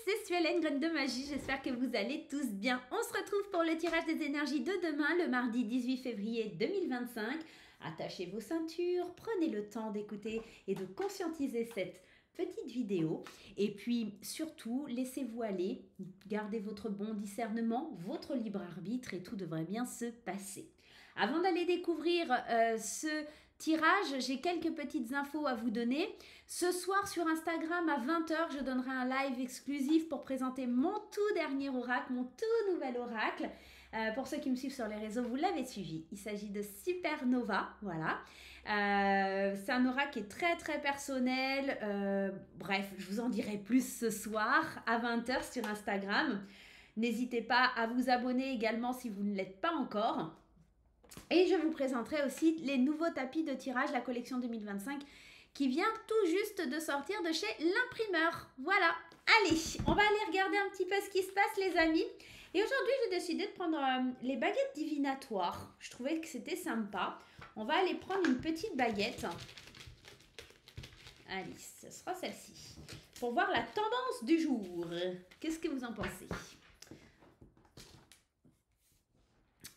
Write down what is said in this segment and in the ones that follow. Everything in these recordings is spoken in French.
c'est Suelen, graine de magie, j'espère que vous allez tous bien. On se retrouve pour le tirage des énergies de demain, le mardi 18 février 2025. Attachez vos ceintures, prenez le temps d'écouter et de conscientiser cette petite vidéo. Et puis surtout, laissez-vous aller, gardez votre bon discernement, votre libre arbitre et tout devrait bien se passer. Avant d'aller découvrir ce tirage, j'ai quelques petites infos à vous donner. Ce soir sur Instagram à 20 h, je donnerai un live exclusif pour présenter mon tout dernier oracle, mon tout nouvel oracle. Pour ceux qui me suivent sur les réseaux, vous l'avez suivi. Il s'agit de Supernova, voilà. C'est un oracle qui est très très personnel. Bref, je vous en dirai plus ce soir à 20 h sur Instagram. N'hésitez pas à vous abonner également si vous ne l'êtes pas encore. Et je vous présenterai aussi les nouveaux tapis de tirage, la collection 2025, qui vient tout juste de sortir de chez l'imprimeur. Voilà, allez, on va aller regarder un petit peu ce qui se passe les amis. Et aujourd'hui, j'ai décidé de prendre les baguettes divinatoires. Je trouvais que c'était sympa. On va aller prendre une petite baguette. Allez, ce sera celle-ci. Pour voir la tendance du jour. Qu'est-ce que vous en pensez ?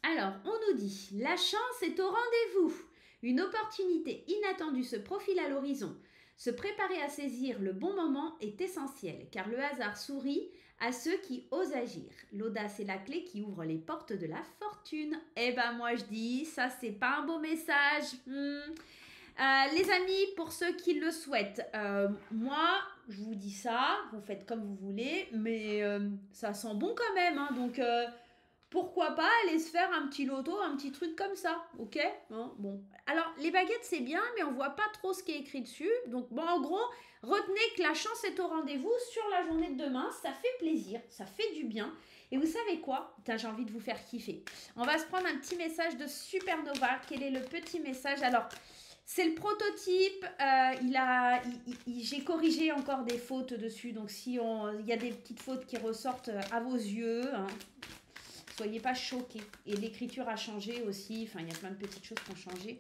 Alors, on nous dit, la chance est au rendez-vous. Une opportunité inattendue se profile à l'horizon. Se préparer à saisir le bon moment est essentiel, car le hasard sourit à ceux qui osent agir. L'audace est la clé qui ouvre les portes de la fortune. Eh ben moi je dis, ça c'est pas un beau message. Les amis, pour ceux qui le souhaitent, moi je vous dis ça, vous faites comme vous voulez, mais ça sent bon quand même, hein, donc... pourquoi pas aller se faire un petit loto, un petit truc comme ça, ok hein, bon. Alors, les baguettes, c'est bien, mais on voit pas trop ce qui est écrit dessus. Donc, bon, en gros, retenez que la chance est au rendez-vous sur la journée de demain. Ça fait plaisir, ça fait du bien. Et vous savez quoi ? Putain, j'ai envie de vous faire kiffer. On va se prendre un petit message de Supernova. Quel est le petit message ? Alors, c'est le prototype. J'ai corrigé encore des fautes dessus. Donc, si il y a des petites fautes qui ressortent à vos yeux... hein, soyez pas choqués. Et l'écriture a changé aussi. Enfin, il y a plein de petites choses qui ont changé.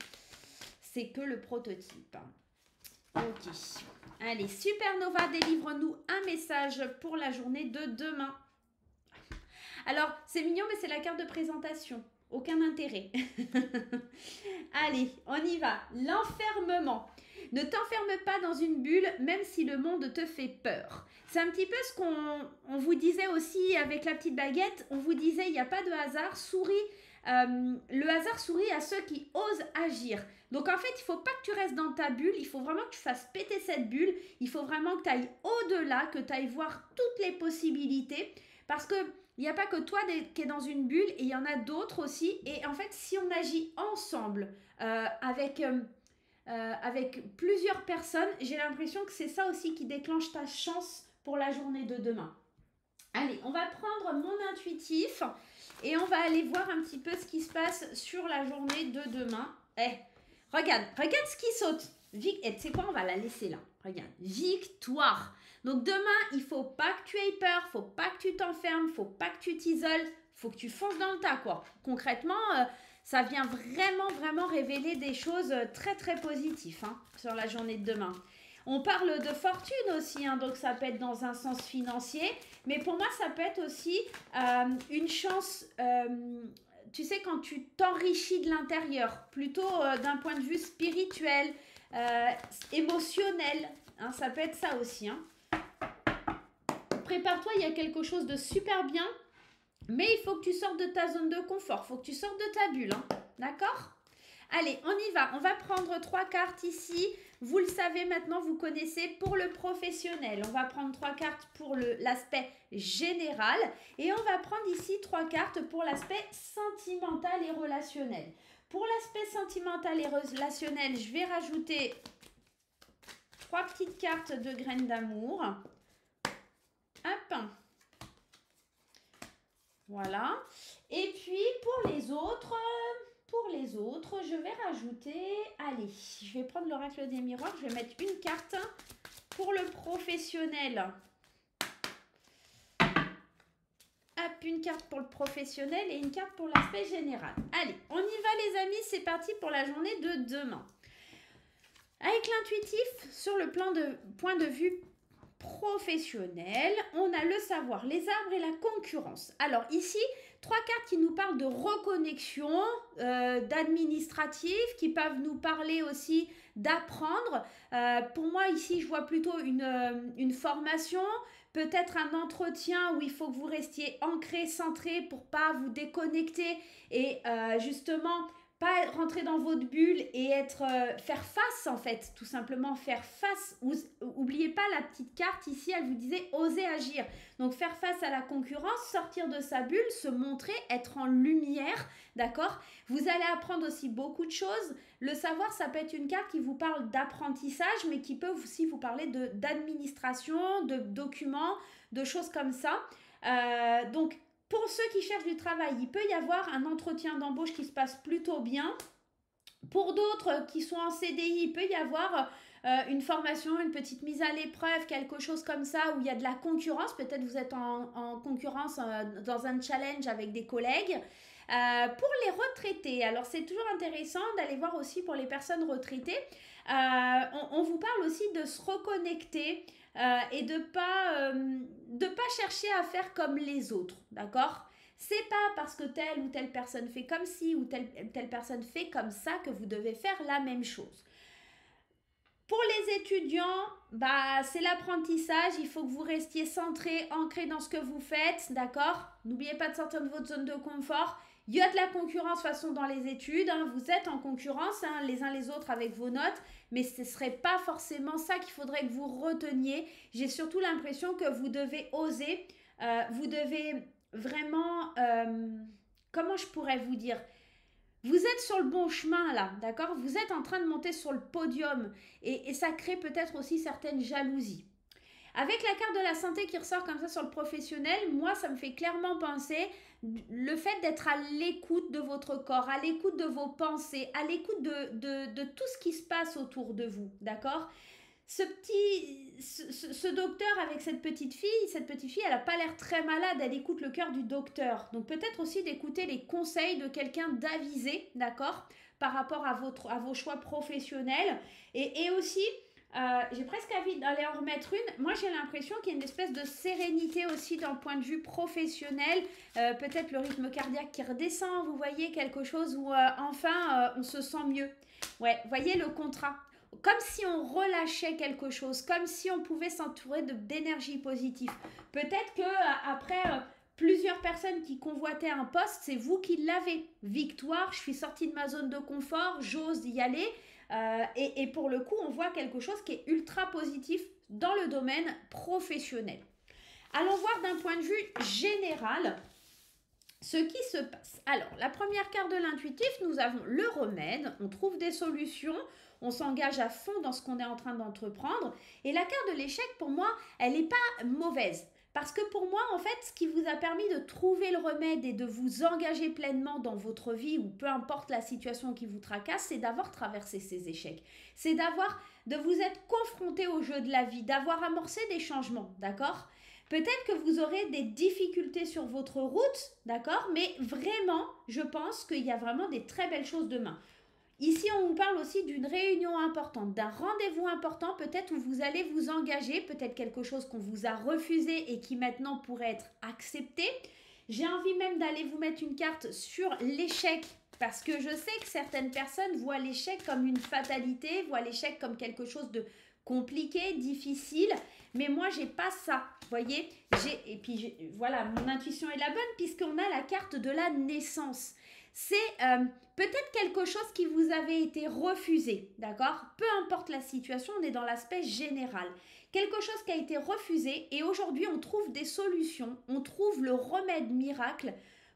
C'est que le prototype. Ok. Allez, Supernova, délivre-nous un message pour la journée de demain. Alors, c'est mignon, mais c'est la carte de présentation. Aucun intérêt. Allez, on y va. L'enfermement. Ne t'enferme pas dans une bulle, même si le monde te fait peur. C'est un petit peu ce qu'on vous disait aussi avec la petite baguette. On vous disait, il n'y a pas de hasard. Le hasard sourit à ceux qui osent agir. Donc en fait, il ne faut pas que tu restes dans ta bulle. Il faut vraiment que tu fasses péter cette bulle. Il faut vraiment que tu ailles au-delà, que tu ailles voir toutes les possibilités. Parce que il n'y a pas que toi qui es dans une bulle et il y en a d'autres aussi. Et en fait, si on agit ensemble avec plusieurs personnes, j'ai l'impression que c'est ça aussi qui déclenche ta chance pour la journée de demain. Allez, on va prendre mon intuitif et on va aller voir un petit peu ce qui se passe sur la journée de demain. Regarde ce qui saute. Et tu sais quoi, on va la laisser là. Regarde, victoire. Donc demain, il faut pas que tu aies peur, faut pas que tu t'enfermes, faut pas que tu t'isoles, faut que tu fonces dans le tas quoi. Concrètement, ça vient vraiment révéler des choses très très positives hein, sur la journée de demain. On parle de fortune aussi, hein, donc ça peut être dans un sens financier, mais pour moi ça peut être aussi une chance, tu sais, quand tu t'enrichis de l'intérieur, plutôt d'un point de vue spirituel, émotionnel, hein, ça peut être ça aussi. Hein. Prépare-toi, il y a quelque chose de super bien, mais il faut que tu sortes de ta zone de confort, il faut que tu sortes de ta bulle, hein, d'accord ? Allez, on y va. On va prendre 3 cartes ici. Vous le savez maintenant, vous connaissez pour le professionnel. On va prendre 3 cartes pour l'aspect général. Et on va prendre ici 3 cartes pour l'aspect sentimental et relationnel. Pour l'aspect sentimental et relationnel, je vais rajouter 3 petites cartes de graines d'amour. Hop. Voilà. Et puis, pour les autres, je vais rajouter... Allez, je vais prendre l'oracle des miroirs. Je vais mettre une carte pour le professionnel. Hop, une carte pour le professionnel et une carte pour l'aspect général. Allez, on y va les amis. C'est parti pour la journée de demain. Avec l'intuitif, sur le point de vue professionnel, on a le savoir, les arbres et la concurrence. Alors ici, trois cartes qui nous parlent de reconnexion, d'administratif, qui peuvent nous parler aussi d'apprendre. Pour moi, ici, je vois plutôt une formation, peut-être un entretien où il faut que vous restiez ancré, centré pour pas vous déconnecter et justement pas rentrer dans votre bulle et être faire face en fait, tout simplement faire face. Oubliez pas la petite carte ici, elle vous disait oser agir. Donc faire face à la concurrence, sortir de sa bulle, se montrer, être en lumière, d'accord? Vous allez apprendre aussi beaucoup de choses. Le savoir, ça peut être une carte qui vous parle d'apprentissage, mais qui peut aussi vous parler d'administration, de documents, de choses comme ça. Donc pour ceux qui cherchent du travail, il peut y avoir un entretien d'embauche qui se passe plutôt bien. Pour d'autres qui sont en CDI, il peut y avoir une formation, une petite mise à l'épreuve, quelque chose comme ça, où il y a de la concurrence. Peut-être vous êtes en concurrence dans un challenge avec des collègues. Pour les retraités, alors c'est toujours intéressant d'aller voir aussi pour les personnes retraitées. On vous parle aussi de se reconnecter et de pas chercher à faire comme les autres, d'accord? C'est pas parce que telle ou telle personne fait comme ci ou telle personne fait comme ça que vous devez faire la même chose. Pour les étudiants, bah, c'est l'apprentissage, il faut que vous restiez centré, ancré dans ce que vous faites, d'accord? N'oubliez pas de sortir de votre zone de confort. Il y a de la concurrence de toute façon dans les études, hein. Vous êtes en concurrence les uns les autres avec vos notes, mais ce ne serait pas forcément ça qu'il faudrait que vous reteniez. J'ai surtout l'impression que vous devez oser, vous devez vraiment, comment je pourrais vous dire? Vous êtes sur le bon chemin là, d'accord? Vous êtes en train de monter sur le podium et ça crée peut-être aussi certaines jalousies. Avec la carte de la santé qui ressort comme ça sur le professionnel, moi ça me fait clairement penser le fait d'être à l'écoute de votre corps, à l'écoute de vos pensées, à l'écoute de tout ce qui se passe autour de vous, d'accord? Ce docteur avec cette petite fille, elle n'a pas l'air très malade, elle écoute le cœur du docteur. Donc peut-être aussi d'écouter les conseils de quelqu'un d'avisé, d'accord, par rapport à vos choix professionnels. Et aussi, j'ai presque envie d'aller en remettre une. Moi, j'ai l'impression qu'il y a une espèce de sérénité aussi d'un point de vue professionnel. Peut-être le rythme cardiaque qui redescend, vous voyez, quelque chose où enfin on se sent mieux. Ouais, voyez le contrat. Comme si on relâchait quelque chose, comme si on pouvait s'entourer d'énergie positive. Peut-être que après plusieurs personnes qui convoitaient un poste, c'est vous qui l'avez. Victoire, je suis sortie de ma zone de confort, j'ose y aller. Et pour le coup, on voit quelque chose qui est ultra positif dans le domaine professionnel. Allons voir d'un point de vue général ce qui se passe. Alors, la première carte de l'intuitif, nous avons le remède, on trouve des solutions, on s'engage à fond dans ce qu'on est en train d'entreprendre. Et la carte de l'échec, pour moi, elle n'est pas mauvaise. Parce que pour moi, en fait, ce qui vous a permis de trouver le remède et de vous engager pleinement dans votre vie, ou peu importe la situation qui vous tracasse, c'est d'avoir traversé ces échecs. C'est de vous être confronté au jeu de la vie, d'avoir amorcé des changements, d'accord ? Peut-être que vous aurez des difficultés sur votre route, d'accord? Mais vraiment, je pense qu'il y a vraiment des très belles choses demain. Ici, on vous parle aussi d'une réunion importante, d'un rendez-vous important, peut-être où vous allez vous engager, peut-être quelque chose qu'on vous a refusé et qui maintenant pourrait être accepté. J'ai envie même d'aller vous mettre une carte sur l'échec, parce que je sais que certaines personnes voient l'échec comme une fatalité, voient l'échec comme quelque chose de compliqué, difficile, mais moi, j'ai pas ça, voyez. Voilà, mon intuition est la bonne, puisqu'on a la carte de la naissance. C'est peut-être quelque chose qui vous avait été refusé, d'accord? Peu importe la situation, on est dans l'aspect général. Quelque chose qui a été refusé et aujourd'hui on trouve des solutions, on trouve le remède miracle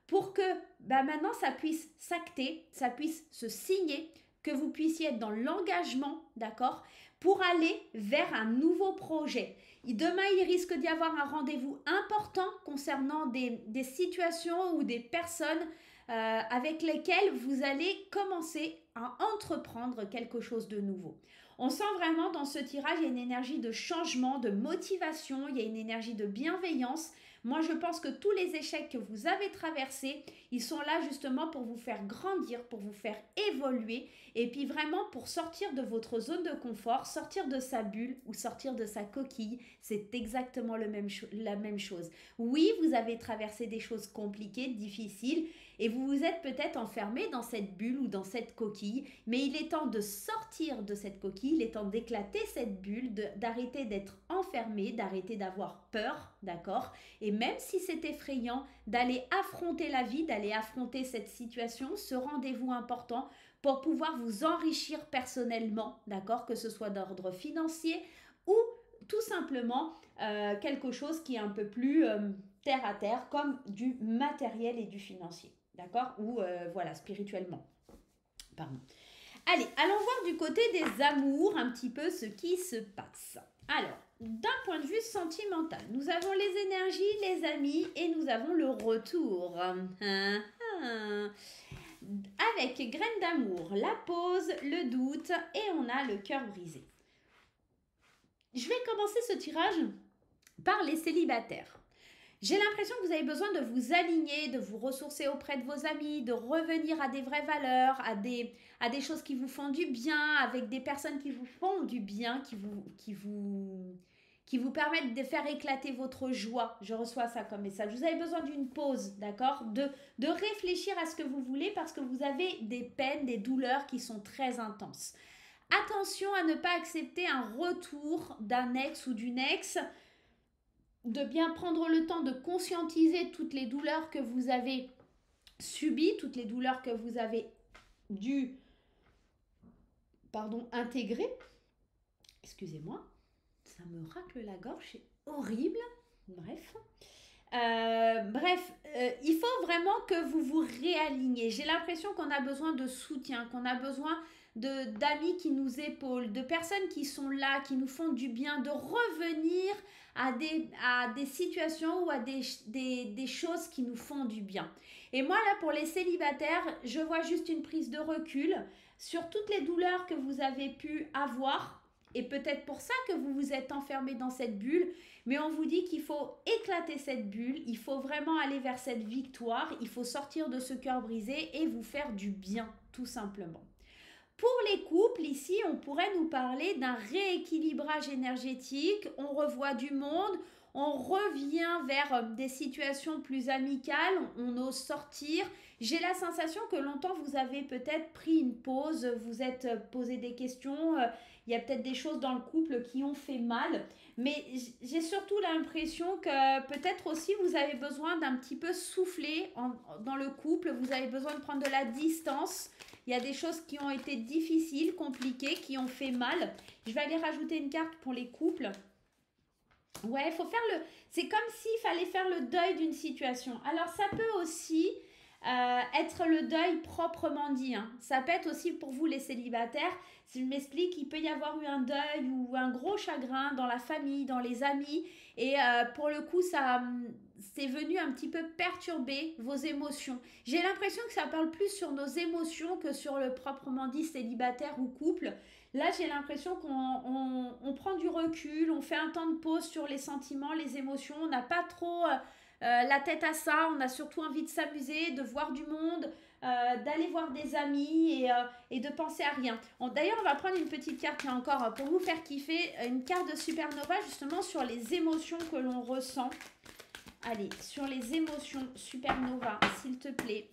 pour que maintenant ça puisse s'acter, ça puisse se signer, que vous puissiez être dans l'engagement, d'accord? Pour aller vers un nouveau projet. Demain, il risque d'y avoir un rendez-vous important concernant des situations ou des personnes avec lesquelles vous allez commencer à entreprendre quelque chose de nouveau. On sent vraiment dans ce tirage, il y a une énergie de changement, de motivation, il y a une énergie de bienveillance. Moi, je pense que tous les échecs que vous avez traversés, ils sont là justement pour vous faire grandir, pour vous faire évoluer et puis vraiment pour sortir de votre zone de confort, sortir de sa bulle ou sortir de sa coquille. C'est exactement la même chose. Oui, vous avez traversé des choses compliquées, difficiles et vous vous êtes peut-être enfermé dans cette bulle ou dans cette coquille, mais il est temps de sortir de cette coquille, il est temps d'éclater cette bulle, d'arrêter d'être enfermé, d'arrêter d'avoir peur, d'accord? Et même si c'est effrayant, d'aller affronter la vie, d'aller affronter cette situation, ce rendez-vous important pour pouvoir vous enrichir personnellement, d'accord? Que ce soit d'ordre financier ou tout simplement quelque chose qui est un peu plus terre à terre, comme du matériel et du financier, d'accord? Ou voilà, spirituellement. Pardon. Allez, allons voir du côté des amours un petit peu ce qui se passe. Alors, d'un point de vue sentimental, nous avons les énergies, les amis et nous avons le retour. Avec graines d'amour, la pause, le doute et on a le cœur brisé. Je vais commencer ce tirage par les célibataires. J'ai l'impression que vous avez besoin de vous aligner, de vous ressourcer auprès de vos amis, de revenir à des vraies valeurs, à des choses qui vous font du bien, avec des personnes qui vous font du bien, qui vous permettent de faire éclater votre joie. Je reçois ça comme message. Vous avez besoin d'une pause, d'accord? De réfléchir à ce que vous voulez parce que vous avez des peines, des douleurs qui sont très intenses. Attention à ne pas accepter un retour d'un ex ou d'une ex, de bien prendre le temps de conscientiser toutes les douleurs que vous avez subies, toutes les douleurs que vous avez dû intégrer. Excusez-moi, ça me racle la gorge, c'est horrible. Bref. Il faut vraiment que vous vous réaligniez. J'ai l'impression qu'on a besoin de soutien, qu'on a besoin d'amis qui nous épaulent, de personnes qui sont là, qui nous font du bien, de revenir à des situations ou à des choses qui nous font du bien. Et moi, là, pour les célibataires, je vois juste une prise de recul sur toutes les douleurs que vous avez pu avoir. Et peut-être pour ça que vous vous êtes enfermé dans cette bulle. Mais on vous dit qu'il faut éclater cette bulle, il faut vraiment aller vers cette victoire, il faut sortir de ce cœur brisé et vous faire du bien, tout simplement. Pour les couples, ici, on pourrait nous parler d'un rééquilibrage énergétique, on revoit du monde, on revient vers des situations plus amicales, on ose sortir. J'ai la sensation que longtemps vous avez peut-être pris une pause, vous êtes posé des questions, il y a peut-être des choses dans le couple qui ont fait mal, mais j'ai surtout l'impression que peut-être aussi vous avez besoin d'un petit peu souffler dans le couple, vous avez besoin de prendre de la distance. Il y a des choses qui ont été difficiles, compliquées, qui ont fait mal. Je vais aller rajouter une carte pour les couples. Ouais, faut faire c'est comme s'il fallait faire le deuil d'une situation. Alors, ça peut aussi être le deuil proprement dit. Hein. Ça peut être aussi pour vous les célibataires. Si je m'explique, il peut y avoir eu un deuil ou un gros chagrin dans la famille, dans les amis. Et pour le coup, c'est venu un petit peu perturber vos émotions. J'ai l'impression que ça parle plus sur nos émotions que sur le proprement dit célibataire ou couple. Là, j'ai l'impression qu'on prend du recul, on fait un temps de pause sur les sentiments, les émotions. On n'a pas trop la tête à ça. On a surtout envie de s'amuser, de voir du monde, d'aller voir des amis et de penser à rien. D'ailleurs, on va prendre une petite carte là encore pour vous faire kiffer. Une carte de Supernova justement sur les émotions que l'on ressent. Allez, sur les émotions, Supernova, s'il te plaît.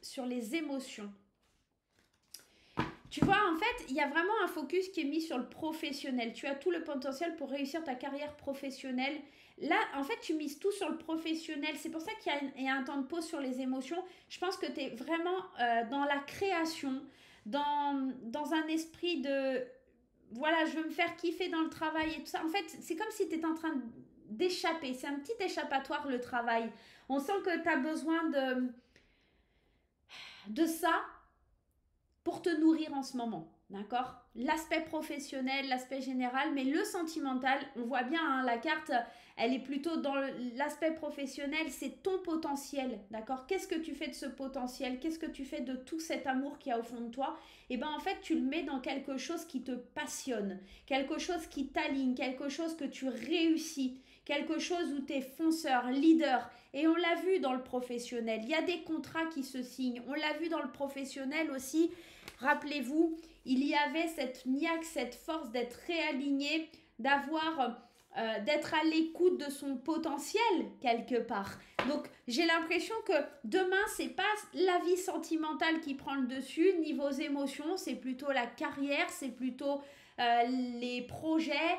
Sur les émotions. Tu vois, en fait, il y a vraiment un focus qui est mis sur le professionnel. Tu as tout le potentiel pour réussir ta carrière professionnelle. Là, en fait, tu mises tout sur le professionnel. C'est pour ça qu'il y a un temps de pause sur les émotions. Je pense que tu es vraiment dans la création, dans un esprit de... Voilà, je veux me faire kiffer dans le travail et tout ça. En fait, c'est comme si tu étais en train d'échapper. C'est un petit échappatoire, le travail. On sent que tu as besoin de ça pour te nourrir en ce moment, d'accord? l'aspect professionnel, l'aspect général, mais le sentimental, on voit bien, hein, la carte, elle est plutôt dans l'aspect professionnel, c'est ton potentiel, d'accord? Qu'est-ce que tu fais de ce potentiel? Qu'est-ce que tu fais de tout cet amour qu'il y a au fond de toi? Et bien en fait, tu le mets dans quelque chose qui te passionne, quelque chose qui t'aligne, quelque chose que tu réussis, quelque chose où tu es fonceur, leader. Et on l'a vu dans le professionnel, il y a des contrats qui se signent, on l'a vu dans le professionnel aussi. Rappelez-vous, il y avait cette niaque, cette force d'être réaligné, d'être à l'écoute de son potentiel quelque part. Donc j'ai l'impression que demain c'est pas la vie sentimentale qui prend le dessus, ni vos émotions, c'est plutôt la carrière, c'est plutôt les projets,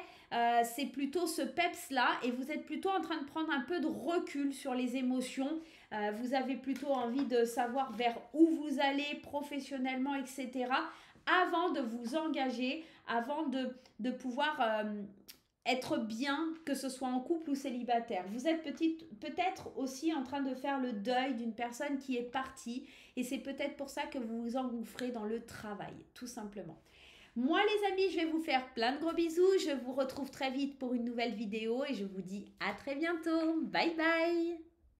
c'est plutôt ce peps là, et vous êtes plutôt en train de prendre un peu de recul sur les émotions. Vous avez plutôt envie de savoir vers où vous allez professionnellement, etc., avant de vous engager, avant de pouvoir être bien, que ce soit en couple ou célibataire. Vous êtes peut-être aussi en train de faire le deuil d'une personne qui est partie, et c'est peut-être pour ça que vous vous engouffrez dans le travail, tout simplement. Moi les amis, je vais vous faire plein de gros bisous, je vous retrouve très vite pour une nouvelle vidéo et je vous dis à très bientôt. Bye bye.